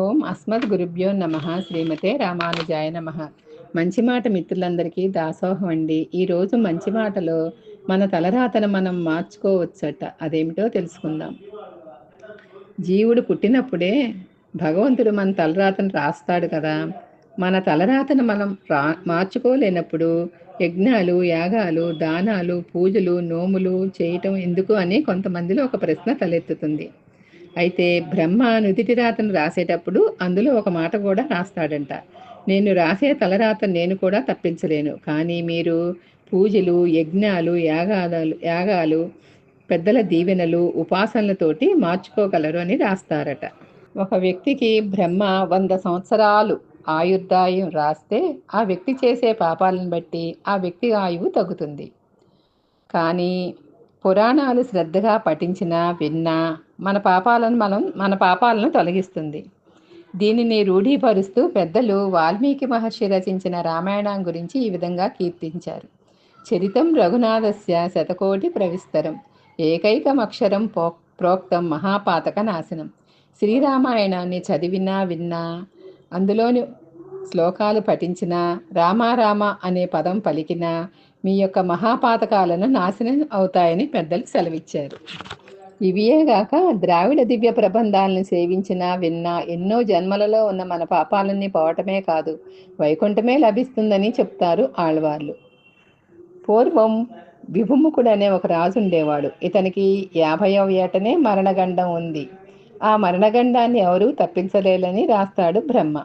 ఓం అస్మద్ గురుభ్యో నమ శ్రీమతే రామానుజాయ నమ. మంచి మాట మిత్రులందరికీ దాసోహం అండి. ఈరోజు మంచి మాటలో మన తలరాతను మనం మార్చుకోవచ్చట. అదేమిటో తెలుసుకుందాం. జీవుడు పుట్టినప్పుడే భగవంతుడు మన తలరాతను రాస్తాడు కదా. మన తలరాతను మనం మార్చుకోలేనప్పుడు యజ్ఞాలు, యాగాలు, దానాలు, పూజలు, నోములు చేయటం ఎందుకు అని కొంతమందిలో ఒక ప్రశ్న తలెత్తుతుంది. అయితే బ్రహ్మ నుదిటి రాతను రాసేటప్పుడు అందులో ఒక మాట కూడా రాస్తాడంట. నేను రాసే తలరాత నేను కూడా తప్పించలేను, కానీ మీరు పూజలు, యజ్ఞాలు, యాగాలు, పెద్దల దీవెనలు, ఉపాసనలతోటి మార్చుకోగలరు అని రాస్తారట. ఒక వ్యక్తికి బ్రహ్మ 100 సంవత్సరాలు ఆయుర్దాయం రాస్తే ఆ వ్యక్తి చేసే పాపాలను బట్టి ఆ వ్యక్తి ఆయువు తగ్గుతుంది. కానీ పురాణాలు శ్రద్ధగా పఠించినా విన్నా మన పాపాలను తొలగిస్తుంది. దీనిని రూఢీపరుస్తూ పెద్దలు వాల్మీకి మహర్షి రచించిన రామాయణం గురించి ఈ విధంగా కీర్తించారు. చరితం రఘునాథస్య శతకోటి ప్రవిస్తరం ఏకైకమక్షరం ప్రోక్తం మహాపాతక నాశనం. శ్రీరామాయణాన్ని చదివినా విన్నా, అందులోని శ్లోకాలు పఠించిన, రామారామ అనే పదం పలికిన మీ యొక్క మహాపాతకాలను నాశనం అవుతాయని పెద్దలు సెలవిచ్చారు. ఇవియేగాక ద్రావిడ దివ్య ప్రబంధాలను సేవించినా విన్నా ఎన్నో జన్మలలో ఉన్న మన పాపాలన్నీ పోవటమే కాదు, వైకుంఠమే లభిస్తుందని చెప్తారు ఆళ్వార్లు. పూర్వం విభుముఖుడు అనే ఒక రాజు ఉండేవాడు. ఇతనికి 50వ ఏటనే మరణగండం ఉంది. ఆ మరణగండాన్ని ఎవరూ తప్పించలేరని రాస్తాడు బ్రహ్మ.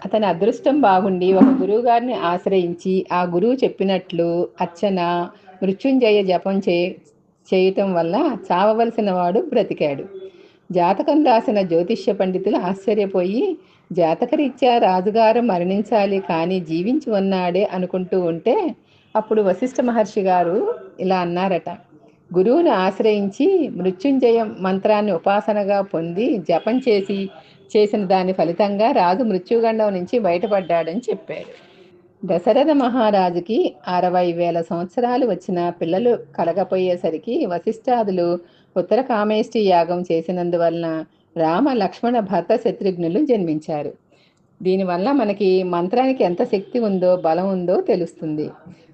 అతని అదృష్టం బాగుండి ఒక గురువు గారిని ఆశ్రయించి ఆ గురువు చెప్పినట్లు అర్చన, మృత్యుంజయ జపం చేయటం వల్ల చావవలసిన వాడు బ్రతికాడు. జాతకం రాసిన జ్యోతిష్య పండితులు ఆశ్చర్యపోయి, జాతకరీత్యా రాజుగారు మరణించాలి కానీ జీవించి ఉన్నాడే అనుకుంటూ ఉంటే అప్పుడు వశిష్ఠ మహర్షి గారు ఇలా అన్నారట: గురువును ఆశ్రయించి మృత్యుంజయ మంత్రాన్ని ఉపాసనగా పొంది జపం చేసిన దాని ఫలితంగా రాజు మృత్యుగండం నుంచి బయటపడ్డాడని చెప్పాడు. దశరథ మహారాజుకి 60,000 సంవత్సరాలు వచ్చిన పిల్లలు కలగపోయేసరికి వశిష్ఠాదులు ఉత్తర కామేష్టి యాగం చేసినందువలన రామ, లక్ష్మణ, భరత, శత్రుఘ్నులు జన్మించారు. దీనివల్ల మనకి మంత్రానికి ఎంత శక్తి ఉందో, బలం ఉందో తెలుస్తుంది.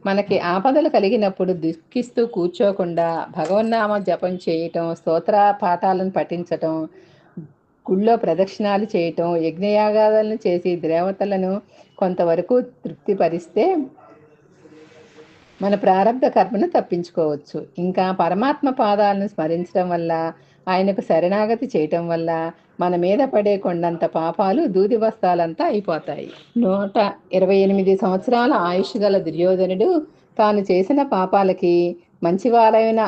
మనకి ఆపదలు కలిగినప్పుడు దుఃఖిస్తూ కూర్చోకుండా భగవన్నామ జపం చేయటం, స్తోత్ర పాఠాలను పఠించటం, గుళ్ళో ప్రదక్షిణాలు చేయటం, యజ్ఞయాగాలను చేసి దేవతలను కొంతవరకు తృప్తిపరిస్తే మన ప్రారంభ కర్మను తప్పించుకోవచ్చు. ఇంకా పరమాత్మ పాదాలను స్మరించడం వల్ల, ఆయనకు శరణాగతి చేయటం వల్ల మన మీద పడే కొండంత పాపాలు దూది వస్తాలంతా అయిపోతాయి. 128 సంవత్సరాల ఆయుష్ గల దుర్యోధనుడు తాను చేసిన పాపాలకి మంచివారైన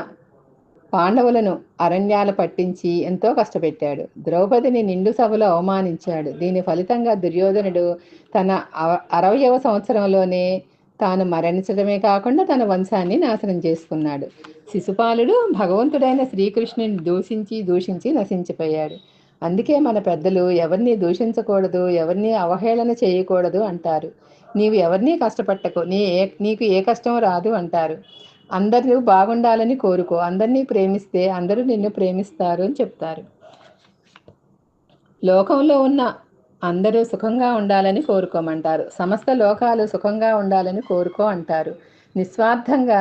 పాండవులను అరణ్యాలు పట్టించి ఎంతో కష్టపెట్టాడు. ద్రౌపదిని నిండు సభలో అవమానించాడు. దీని ఫలితంగా దుర్యోధనుడు తన 60వ సంవత్సరంలోనే తాను మరణించడమే కాకుండా తన వంశాన్ని నాశనం చేసుకున్నాడు. శిశుపాలుడు భగవంతుడైన శ్రీకృష్ణుని దూషించి నశించిపోయాడు. అందుకే మన పెద్దలు ఎవరిని దూషించకూడదు, ఎవరిని అవహేళన చేయకూడదు అంటారు. నీవు ఎవరిని కష్టపెట్టకు, నీకు ఏ కష్టం రాదు అంటారు. అందరూ బాగుండాలని కోరుకో, అందరినీ ప్రేమిస్తే అందరూ నిన్ను ప్రేమిస్తారు అని చెప్తారు. లోకంలో ఉన్న అందరూ సుఖంగా ఉండాలని కోరుకోమంటారు. సమస్త లోకాలు సుఖంగా ఉండాలని కోరుకో అంటారు. నిస్వార్థంగా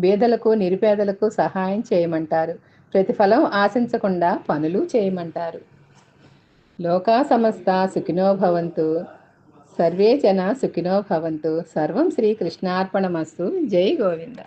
బీదలకు, నిరుపేదలకు సహాయం చేయమంటారు. ప్రతిఫలం ఆశించకుండా పనులు చేయమంటారు. లోకా సమస్త సుఖినో భవంతు, సర్వే జన సుఖినో భవంతు. సర్వం శ్రీకృష్ణార్పణమస్తు. జై గోవింద.